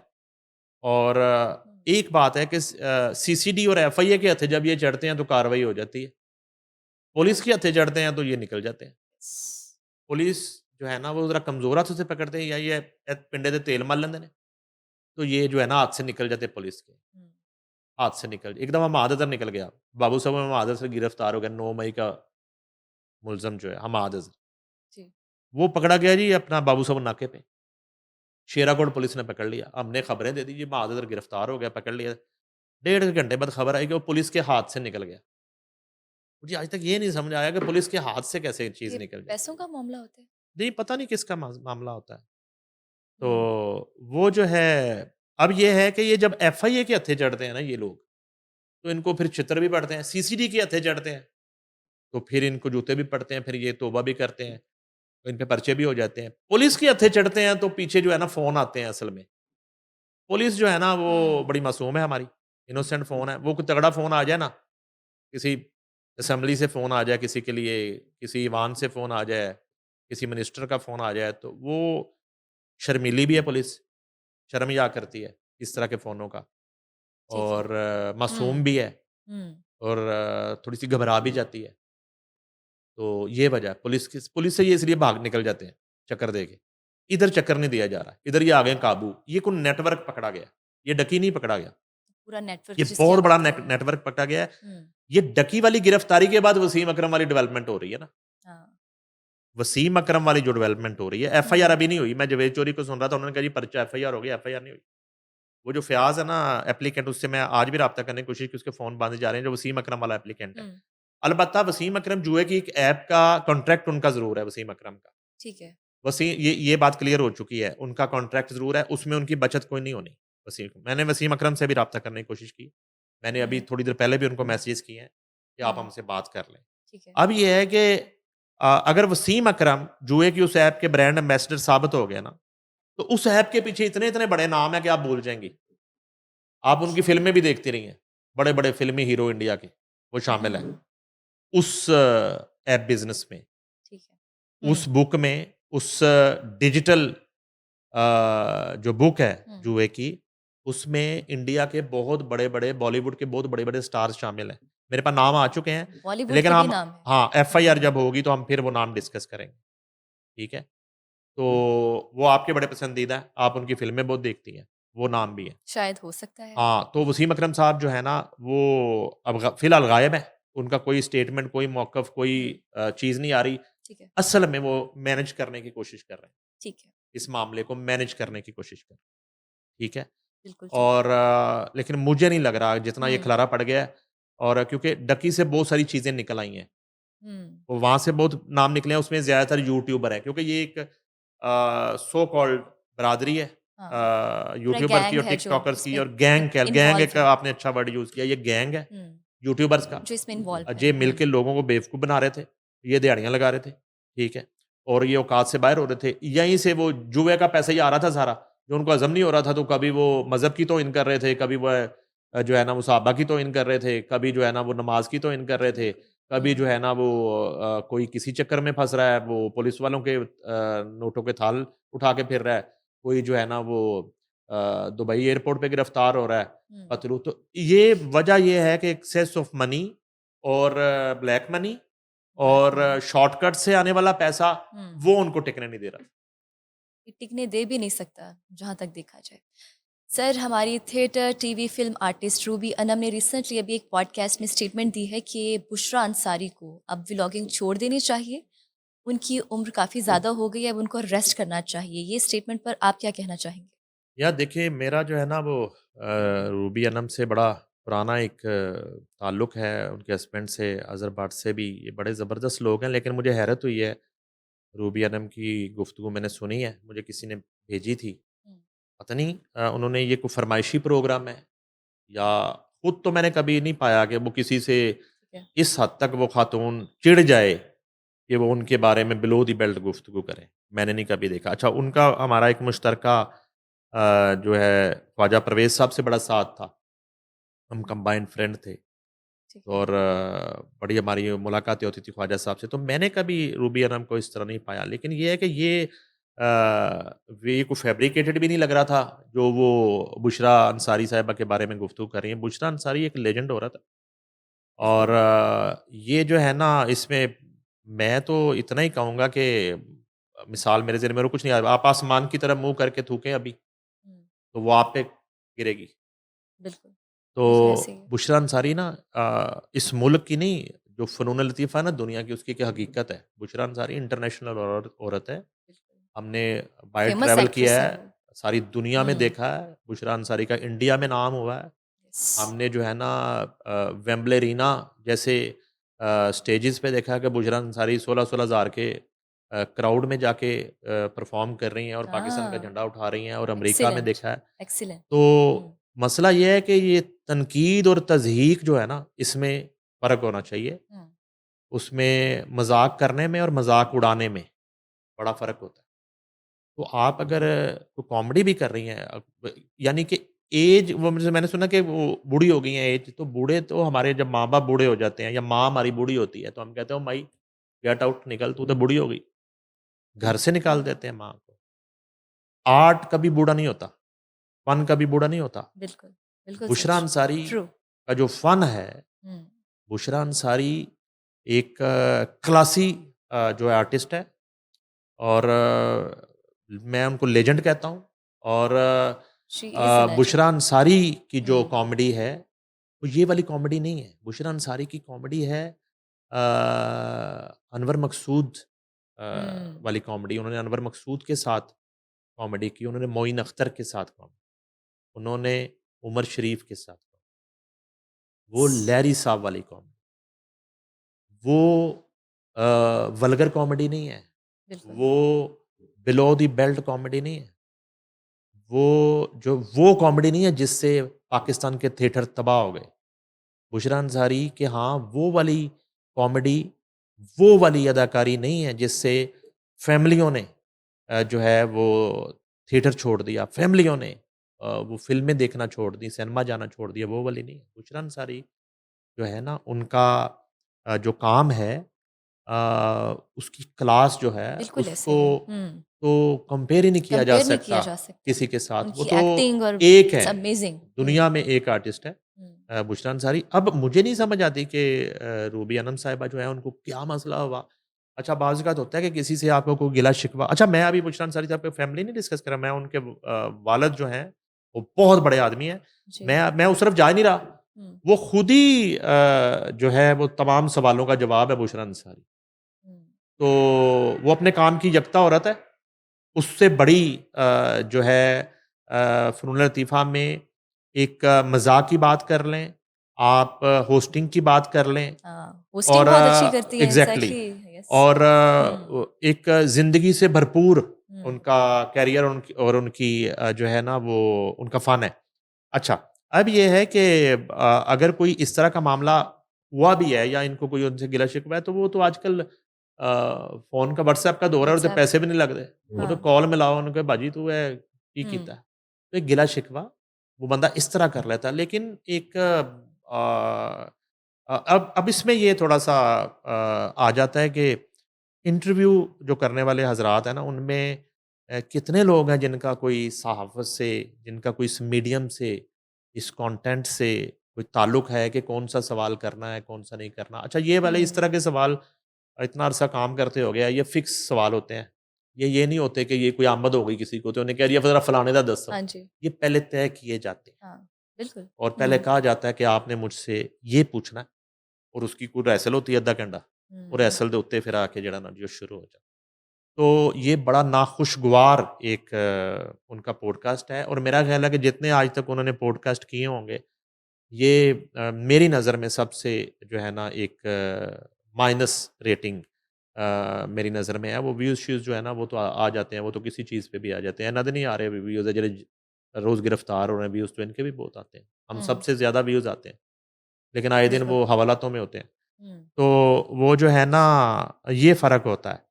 और हुँ, एक बात है कि सीसीडी और एफआईए के हत्थे जब ये चढ़ते हैं तो कार्रवाई हो जाती है। पुलिस के हत्थे चढ़ते हैं तो ये निकल जाते हैं। यस, पुलिस जो है ना वो ज़रा कमज़ोर हत्थ से पकड़ते हैं या ये पिंडे ते तेल मल लेंदे ने, तो ये जो है ना हाथ से निकल जाते हैं पुलिस के, हुँ, हाथ से एकदम हमाद अज़हर निकल गया। बाबू साहब हमाद अज़हर गिरफ्तार हो गए 9 मई का मुल्ज़म जो है हमाद अज़हर। जी, वो पकड़ा गया जी अपना बाबू साहब नाके पे। शेराकोट पुलिस ने पकड़ लिया। हमने खबरें दे दी जी हमाद अज़हर गिरफ्तार हो गया, पकड़ लिया। डेढ़ घंटे बाद खबर आई कि वो पुलिस के हाथ से निकल गया। मुझे आज तक ये नहीं समझ आया कि पुलिस के हाथ से कैसे चीज़ ये निकल जाती पैसों है। का मामला होता है। नहीं, पता नहीं किसका मामला होता है। तो हुँ, वो जो है अब ये है कि ये जब एफआईए के हत्थे चढ़ते हैं ना ये लोग, तो इनको फिर छितर भी पड़ते हैं। सीसीडी के हत्थे चढ़ते हैं, तो फिर इनको जूते भी पड़ते हैं, फिर ये तौबा भी करते हैं, तो इन पे पर्चे भी हो जाते हैं। पुलिस के हत्थे चढ़ते हैं तो पीछे जो है ना फ़ोन आते हैं असल में। पुलिस जो है ना वो हुँ, बड़ी मासूम है हमारी, इनोसेंट फ़ोन है। वो कोई तगड़ा फ़ोन आ जाए ना, किसी असेंबली से फ़ोन आ जाए किसी के लिए, किसी ईवान से फ़ोन आ जाए, किसी मिनिस्टर का फ़ोन आ जाए, तो वो शर्मीली भी है पुलिस, शर्म करती है इस तरह के फ़ोनों का ठीक है। और मासूम हुँ, भी है हुँ, और थोड़ी-सी घबरा भी जाती है। तो ये वजह है पुलिस से ये इसलिए भाग निकल जाते हैं, चक्कर दे के। इधर चक्कर नहीं दिया जा रहा, इधर ये आ गए काबू। ये कोई नेटवर्क पकड़ा गया, ये डकी नहीं पकड़ा गया। पूरा नेटवर्क ये जिसकी बहुत आप बड़ा बात कर रहे हैं। नेटवर्क पकड़ा गया है। हुँ, ये डकी वाली गिरफ्तारी के बाद वसीम अकरम वाली डेवलपमेंट हो रही है ना। हाँ, वसीम अकरम वाली जो डेवलपमेंट हो रही है, एफआईआर हुँ, अभी नहीं हुई। मैं जवेद चौधरी को सुन रहा था, उन्होंने कहा जी पर्चा एफआईआर हो गई, एफआईआर नहीं हुई। वो जो फ़याज़ है ना एप्लीकेंट उससे मैं आज भी राब्ता करने की कोशिश की, उसके फ़ोन बंद जा रहे हैं, जो वसीम अकरम वाला एप्लीकेंट है। हुँ, अलबत्ता वसीम अकरम जुए की एक ऐप का कॉन्ट्रैक्ट उनका ज़रूर है वसीम अकरम का। ठीक है। ये बात क्लियर हो चुकी है, उनका कॉन्ट्रैक्ट ज़रूर है, उसमें उनकी बचत कोई नहीं होनी। मैंने वसीम अकरम से भी राब्ता करने की कोशिश की। मैंने अभी हुँ, थोड़ी देर पहले भी उनको मैसेजेस किए हैं कि आप हुँ, हमसे बात कर लें। ठीक है। अब ये है कि अगर वसीम अकरम जुए की उस ऐप के ब्रांड एम्बेसडर साबित हो गए ना, तो उस ऐप के पीछे इतने-इतने बड़े नाम हैं कि आप भूल जाएँगी। आप उनकी अच्छा, फ़िल्में भी देखती रही हैं। बड़े-बड़े फ़िल्मी हीरो इंडिया के, वो शामिल हैं। हुँ, उस ऐप बिज़नेस में, ठीक है। उस हुँ, बुक में, उस डिजिटल जो बुक है हुँ, जुए की, उसमें इंडिया के बहुत बड़े-बड़े बॉलीवुड के बहुत बड़े-बड़े स्टार्स शामिल हैं। मेरे पास नाम आ चुके हैं, बॉलीवुड लेकिन के भी हम नाम हैं। हाँ, एफआईआर हुँ, जब होगी तो हम फिर वो नाम डिस्कस करेंगे, ठीक है? तो वो आपके बड़े पसंदीदा हैं, आप उनकी फ़िल्में बहुत देखती हैं, वो नाम भी है। शायद हो सकता है। हाँ, तो वसीम अकरम साहब जो है ना, वो अब फ़िलहाल गायब हैं। उनका कोई स्टेटमेंट, कोई मौक़िफ़, कोई हुँ, चीज़ नहीं आ रही। ठीक है, असल में वो मैनेज करने की कोशिश कर रहे हैं। ठीक है। इस मामले को मैनेज करने की कोशिश कर रहे हैं, ठीक है? बिल्कुल ठीक। और लेकिन मुझे नहीं लग रहा जितना ये हुँ, खलारा पड़ गया है और क्योंकि डकी से बहुत सारी चीज़ें निकल आई हैं। हुँ, तो वहाँ से बहुत नाम निकले हैं, उसमें ज़्यादातर यूट्यूबर हैं क्योंकि ये एक सो कॉल्ड बिरादरी है हाँ, पूरा यूट्यूबर की गैंग और है जो टिकटॉकर्स की इसमें और गैंग इन्वॉल्व एक है। आपने अच्छा वर्ड यूज़ किया, ये गैंग है हुँ, यूट्यूबर्स का। जो इसमें इन्वॉल्व है। ये हुँ, मिलके लोगों को बेवकूफ़ बना रहे थे, ये दिहाड़ियाँ लगा रहे थे, ठीक है? और ये औकात से बाहर हो रहे थे। यहीं से वो जुए का पैसा ही आ रहा था सारा, जो उनको हज़म नहीं हो रहा था, तो कभी वो मज़हब की तौहीन कर रहे थे, कभी वो जो है ना वो सहाबा की तौहीन कर रहे थे, कभी जो है ना वो नमाज़ की तौहीन कर रहे थे, बिल्कुल। कभी जो हुँ, है ना वो कोई किसी चक्कर में फँस रहा है, वो पुलिस वालों के नोटों के थाल उठा के फिर रहा है, कोई जो है ना वो दुबई एयरपोर्ट पे गिरफ्तार हो रहा है, हुँ, पतलू। तो ये वजह ये है कि एक्सेस ऑफ मनी और ब्लैक मनी ब्लैक और मनी। शॉर्टकट से आने वाला पैसा, हुँ, वो उनको टिकने नहीं दे रहा। ये टिकने दे भी नहीं सकता, जहाँ तक देखा जाए। सर, हमारी theatre, TV, film artist Ruby Anam ने रिसेंटली अभी एक पॉडकास्ट में स्टेटमेंट दी है कि बुशरा अंसारी को अब व्लॉगिंग छोड़ देनी चाहिए। उनकी उम्र काफ़ी ज़्यादा हो गई है, अब उनको रेस्ट करना चाहिए। ये स्टेटमेंट पर आप क्या कहना चाहेंगे? यार देखिए, मेरा जो है ना वो रूबी अनम से बड़ा पुराना एक ताल्लुक़ है, उनके हस्बैंड से, अज़हर भट्ट से भी। ये बड़े ज़बरदस्त लोग हैं, लेकिन मुझे हैरत हुई है, रूबी अनम की गुफ्तगू मैंने सुनी है, मुझे किसी ने भेजी थी। हुँ, पता नहीं उन्होंने ये कोई फ़रमाइशी प्रोग्राम है या खुद तो मैंने कभी नहीं पाया कि वो किसी से ठीक है। इस हद तक वो ख़ातून चिढ़ जाए कि वो उनके बारे में बिलो द बेल्ट गुफ्तगू करें। मैंने नहीं कभी देखा। अच्छा, उनका हमारा एक मुश्तरका जो है ख्वाजा परवेज़ साहब से बड़ा साथ था। हम हुँ, कंबाइंड फ्रेंड थे ठीक है। और बड़ी हमारी मुलाकातें होती थी ख्वाजा साहब से। तो मैंने कभी रूबी अनम को इस तरह नहीं पाया। लेकिन ये है कि ये कोई फैब्रिकेटेड भी नहीं लग रहा था, जो वो बुशरा अंसारी साहिबा के बारे में गुफ्तगू कर रही हैं। बुशरा अंसारी एक लेजेंड औरत है और बिल्कुल। ये जो है ना, इसमें मैं तो इतना ही कहूँगा कि मिसाल मेरे ज़हन में और कुछ नहीं आ रहा। आप आसमान की तरफ मुँह करके थूकें अभी, हुँ, तो वो आप पे गिरेगी। बिल्कुल, बिल्कुल ऐसे तो ही है। बुशरा अंसारी ना इस मुल्क की नहीं, जो फ़नून लतीफ़ा है ना दुनिया की, उसकी एक हकीकत है। बुशरा अंसारी इंटरनेशनल औरत है। बिल्कुल, हमने बाय फ़ेमस ट्रैवल किया एक्ट्रेस हैं है, वो। सारी दुनिया में हुँ, देखा है, बुशरा अंसारी का इंडिया में नाम हुआ है। यस, हमने जो है ना वेम्बले अरीना जैसे स्टेजेस पे देखा है कि बुशरा अंसारी 16-16 हज़ार के क्राउड में जाके परफ़ॉर्म कर रही हैं और पाकिस्तान का हाँ, झंडा उठा रही हैं और अमेरिका में एक्सीलेंट, देखा है। एक्सीलेंट। तो हुँ, मसला ये है कि ये तनकीद और तज़हीक जो है ना, इसमें फ़र्क होना चाहिए। हुँ, उसमें मज़ाक करने में और मज़ाक उड़ाने में बड़ा फ़र्क होता है। तो आप अगर कोई कॉमेडी भी कर रही हैं यानी कि ऐज वो मुझे मैंने सुना कि वो बूढ़ी हो गई हैं ऐज, तो बूढ़े तो हमारे जब माँ-बाप बूढ़े हो जाते हैं या माँ हमारी बूढ़ी होती है, तो हम कहते हैं, "ओ माई गेट आउट निकल, तू तो बूढ़ी हो गई।" घर से निकाल हाँ, देते हैं माँ को। आर्ट कभी बूढ़ा नहीं होता, फन कभी बूढ़ा नहीं होता। बिल्कुल, बिल्कुल बुशरा सच, अंसारी ट्रू। का जो फन है, हुँ, बुशरा अंसारी एक क्लासी जो है आर्टिस्ट है और मैं उनको लेजेंड कहता हूँ और she is a legend. Bushra Ansari की जो हुँ, कॉमेडी है, वो ये वाली कॉमेडी नहीं है। बुशरा अंसारी की कॉमेडी है अ, अनवर मकसूद अ, हुँ, वाली कॉमेडी। उन्होंने अनवर मकसूद के साथ कॉमेडी की, उन्होंने मोइन अख्तर के साथ कॉमेडी, उन्होंने उमर शरीफ के साथ, वो लैरी साहब वाली कॉमेडी। वो वल्गर कॉमेडी नहीं है, बिल्कुल। वो बिलो द बेल्ट कॉमेडी नहीं है, वो कॉमेडी नहीं है जिससे पाकिस्तान के थिएटर तबाह हो गए। बुशरा अंसारी के हाँ, वो वाली कॉमेडी, वो वाली अदाकारी नहीं है जिससे फैमिलियों ने जो है वो थिएटर छोड़ दिया, फैमिलियों ने वो फ़िल्में देखना छोड़ दी, सिनेमा जाना छोड़ दिया, वो वाली नहीं है। बुशरा अंसारी जो है ना उनका जो काम है उसकी क्लास जो है बिल्कुल ऐसे उसको ही है। हुँ, तो कंपेयर ही नहीं किया जा कंपेयर नहीं किया सकता जा सकता। किसी के साथ। वो उनकी तो एक्टिंग और एक है, इट्स अमेजिंग। दुनिया हुँ, में एक आर्टिस्ट है हुँ, बुशरा अंसारी। अब मुझे नहीं समझ आती कि रूबी अनम साहिबा जो है उनको क्या मसला हुआ? अच्छा, बाज़ औक़ात होता है कि किसी से आपको कोई गिला-शिकवा। अच्छा, मैं अभी बुशरा अंसारी साहब की फैमिली नहीं डिस्कस कर रहा, मैं उनके वालिद जो हैं, वो बहुत बड़े आदमी हैं। जी। मैं उस तरफ जा ही नहीं रहा। हुँ, वो खुद ही जो है वो तमाम सवालों का जवाब है बुशरा अंसारी। हुँ, तो वो अपने काम की यकता औरत है। उससे बड़ी जो है फ़नून लतीफ़ा में एक मज़ाक की बात कर लें, आप होस्टिंग की बात कर लें हाँ, होस्टिंग और बहुत अच्छी करती हैं एग्ज़ैक्टली एग्ज़ैक्टली यस। और हुँ, एक ज़िंदगी से भरपूर हुँ, उनका करियर और उनकी जो है ना वो उनका फ़न है। अच्छा, अब ये है कि अगर कोई इस तरह का मामला हुआ भी है या इनको कोई उनसे गिला-शिकवा है, तो वो तो आजकल फ़ोन का व्हाट्सएप का दौर है, ਉਹਦੇ व्हाट्सएप पैसे भी नहीं लगते। वो तो हाँ, कॉल मिलाओ, उन्होंने कहा, "भाजी तू की हुँ, कीता है?" तो एक गिला-शिकवा वो बंदा इस तरह कर लेता है। लेकिन एक अब इसमें ये थोड़ा-सा आ जाता है कि इंटरव्यू जो करने वाले हज़रात हैं ना, उनमें कितने लोग हैं जिनका कोई सहाफ़त से, जिनका कोई इस मीडियम से, इस कंटेंट से कोई ताल्लुक है कि कौन-सा सवाल करना है, कौन-सा नहीं करना। अच्छा, ये वाले इस हुँ, तरह के सवाल इतना अरसा काम करते हो गया, ये फ़िक्स सवाल होते हैं। ये नहीं होते कि ये कोई आमद हो गई किसी को तो उन्हें कह दिया ज़रा फलाने दा दसो। हाँ जी। ये पहले तय किए जाते हैं हाँ, बिल्कुल। और पहले हुँ, कहा जाता है कि आपने मुझसे ये पूछना है और उसकी कोई रैसल होती है अद्धा घंटा। वो हुँ, रैसल दे उत्ते फिर आके जेड़ा ना जी वो शुरू हो जाता। तो ये बड़ा नाखुशगवार एक उनका पॉडकास्ट है और मेरा ख़्याल है कि जितने आज तक उन्होंने पॉडकास्ट किए होंगे, ये मेरी नज़र में सबसे जो है ना एक माइनस रेटिंग मेरी नज़र में है। वो व्यूज़-श्यूज़ जो है ना वो तो आ जाते हैं, वो तो किसी चीज़ पे भी आ जाते हैं। इन्हां दे नहीं आ रहे व्यूज़ जेह्ड़े रोज़ गिरफ्तार हो रहे हैं व्यूज़ तो इनके भी बहुत आते हैं। हम हुँ, सबसे ज़्यादा व्यूज़ आते हैं, लेकिन आए दिन बिल्कुल। वो हवालातों में होते हैं। हुँ, तो वो जो है ना ये फ़र्क होता है।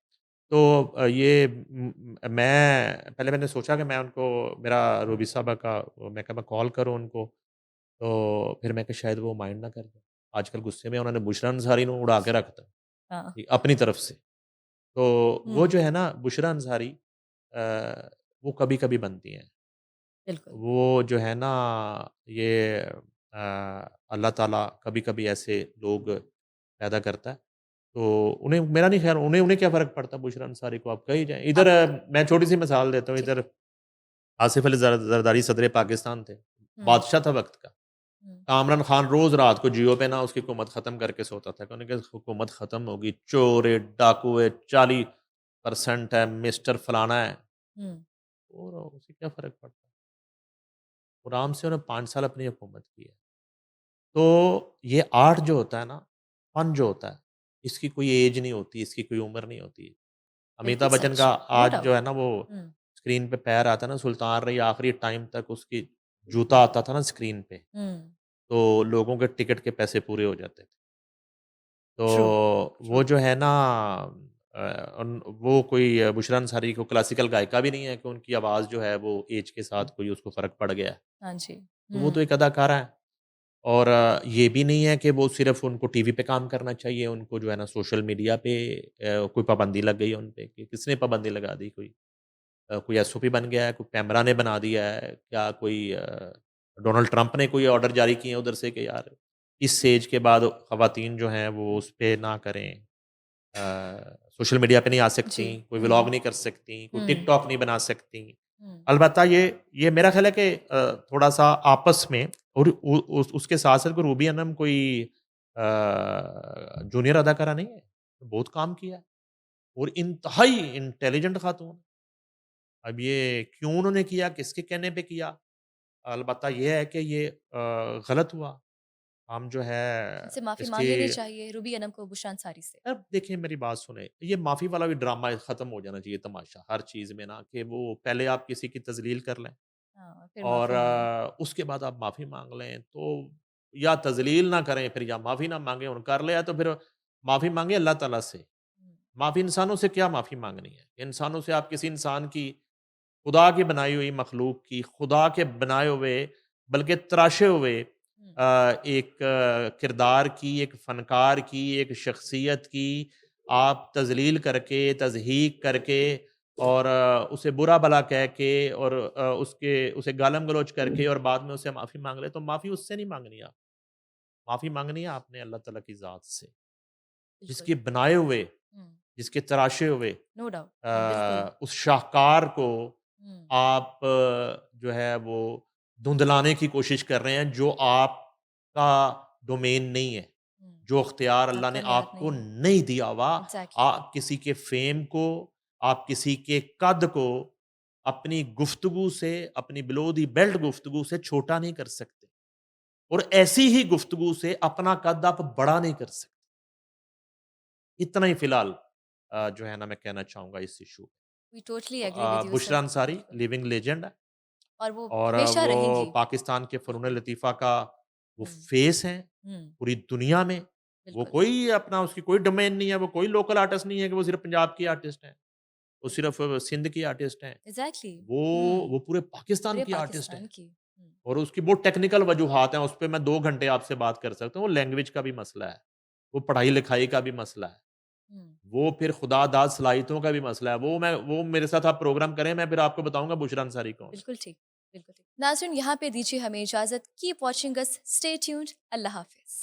तो ये मैं पहले मैंने सोचा कि मैं उनको मेरा रूबी साहबा का मैं कहा मैं कॉल करूँ उनको, तो फिर मैं कहा शायद वो माइंड ना कर दें। आजकल गुस्से में उन्होंने बुशरा अंसारी को उड़ा के रखता हाँ, है, अपनी तरफ से। तो वो हुँ, जो है ना बुशरा अंसारी वो कभी-कभी बनती हैं। बिल्कुल। वो जो है ना ये अल्लाह ताला कभी-कभी ऐसे लोग पैदा करता है। तो उन्हें मेरा नहीं ख़्याल उन्हें उन्हें क्या फ़र्क पड़ता है बुशरा अंसारी को आप कही जाएँ। इधर अब मैं छोटी-सी मिसाल देता हूँ, जी, इधर आसिफ़ अली ज़रदारी सदर पाकिस्तान थे। हुँ, बादशाह था वक़्त का। हुँ, कामरान खान रोज़ रात को जियो पे ना उसकी हुकूमत ख़त्म करके सोता था। उन्होंने कहा हुकूमत ख़त्म होगी, चोर है, डाकू है, 40% है, मिस्टर फलाना है। हुँ, और उसे क्या फ़र्क पड़ता है? आराम से उन्होंने 5 साल अपनी हुकूमत की है। तो ये आर्ट जो होता है ना, फ़न जो होता है, इसकी कोई ऐज नहीं होती, इसकी कोई उम्र नहीं होती। बिल्कुल अमिताभ बच्चन सच, का नो आज जो डाउट। है ना वो हुँ, स्क्रीन पे पैर आता है ना, सुल्तान रही आखिरी टाइम तक उसकी जूता आता था ना स्क्रीन पे, हुँ, तो लोगों के टिकट के पैसे पूरे हो जाते थे। तो ट्रू, वो ट्रू। जो है ना वो कोई बुशरा अंसारी को क्लासिकल गायिका भी नहीं है कि उनकी आवाज़ जो है वो ऐज के साथ कोई उसको फ़र्क पड़ गया है। हाँ जी। तो वो तो हुँ, एक अदाकारा है और ये भी नहीं है कि वो सिर्फ़ उनको टीवी पे काम करना चाहिए, उनको जो है ना सोशल मीडिया पे कोई पाबंदी लग गई है उन पे कि किसने पाबंदी लगा दी कोई? कोई एसओपी बन गया है, कोई कैमरा ने बना दिया है, क्या कोई डोनाल्ड ट्रंप ने कोई ऑर्डर जारी किए हैं उधर से कि यार इस एज के बाद ख़वातीन जो हैं वो उस पे ना करें। सोशल मीडिया पे नहीं आ सकती, जी, कोई व्लॉग हुँ, नहीं कर सकती, कोई हुँ, टिकटॉक नहीं बना सकती। हुँ, अलबत्ता ये मेरा ख़्याल है कि थोड़ा-सा आपस में और उसके साथ-साथ कोई रूबी अनम कोई जूनियर अदाकारा नहीं है, बहुत काम किया है और इंतहाई इंटेलिजेंट ख़ातून। अब ये क्यों उन्होंने किया, किसके कहने पे किया? अलबत्ता ये है कि ये गलत हुआ। हम जो है उनसे माफ़ी इसकी माँग लेनी चाहिए रूबी अनम को बुशरा अंसारी से। अब देखिए मेरी बात सुनें, ये माफ़ी वाला भी ड्रामा खत्म हो जाना चाहिए तमाशा हर चीज़ में ना कि वो पहले आप किसी की तज़लील कर लें हाँ, फिर और माफ़ी माँगे। उसके बाद आप माफ़ी माँग लें, तो या तज़लील ना करें फिर या माफ़ी ना माँगे और कर लिया तो फिर माफ़ी माँगे अल्लाह ताला से। हुँ, माफ़ी इंसानों से क्या माफ़ी माँगनी है? इंसानों से आप किसी इंसान की खुदा की बनाई हुई मखलूक की, खुदा के बनाए हुए बल्कि तराशे हुए हुँ, एक किरदार की, एक फ़नकार की, एक शख्सियत की आप तज़लील करके, तज़हीक करके और उसे बुरा-भला कह के और उसे गालम-गलौच करके और बाद में उसे माफ़ी माँग ले, तो माफ़ी उससे नहीं माँगनी आप। माफ़ी माँगनी है आपने अल्लाह ताला की ज़ात से, बिल्कुल। जिसके बनाए हुए, हुँ, जिसके तराशे हुए नो डाउट। बिल्कुल। उस शाहकार को हुँ, आप जो है वो धुंधलाने की कोशिश कर रहे हैं जो आपका डोमेन नहीं है। हुँ, जो इख्तियार अल्लाह आपका ने लिहाज़ आपको नहीं है। नहीं दिया हुआ, एग्ज़ैक्टली। आप किसी के फ़ेम को, आप किसी के कद को अपनी गुफ्तगू से, अपनी बिलो द बेल्ट गुफ्तगू से छोटा नहीं कर सकते और ऐसी ही गुफ्तगू से अपना कद आप बड़ा नहीं कर सकते। इतना ही फ़िलहाल जो है ना मैं कहना चाहूँगा इस इश्यू पे। वी टोटली तो agree with you Bushra sir. Ansari बिल्कुल। लिविंग लेजेंड है और वो और हमेशा वो रहेंगी। पाकिस्तान के फ़नून बिल्कुल। लतीफ़ा का वो हुँ, फ़ेस हैं, हुँ, पूरी दुनिया में। वो बिल्कुल। कोई अपना उसकी कोई डोमेन नहीं है, वो कोई लोकल आर्टिस्ट नहीं है कि वो सिर्फ़ पंजाब की आर्टिस्ट हैं, वो बिल्कुल। सिर्फ़ सिंध की आर्टिस्ट हैं। एग्ज़ैक्टली। वो हुँ, वो पूरे पाकिस्तान पूरे की आर्टिस्ट पाकिस्तान हैं की। हुँ, और उसकी बहुत टेक्निकल वजूहात हैं, उस पे मैं 2 घंटे आपसे बात कर सकता हूँ। वो लैंग्वेज का भी मसला है, वो पढ़ाई-लिखाई का भी मसला है, हुँ। वो फिर खुदादाद सलाहियतों का भी मसला है। वो मेरे साथ आप प्रोग्राम करें, मैं फिर आपको बताऊँगा बुशरा अंसारी कौन है। बिल्कुल ठीक, बिल्कुल ठीक। नाज़रीन यहाँ पे दीजिए हमें इजाज़त। Keep watching us, stay tuned. Allah हाफ़िज़।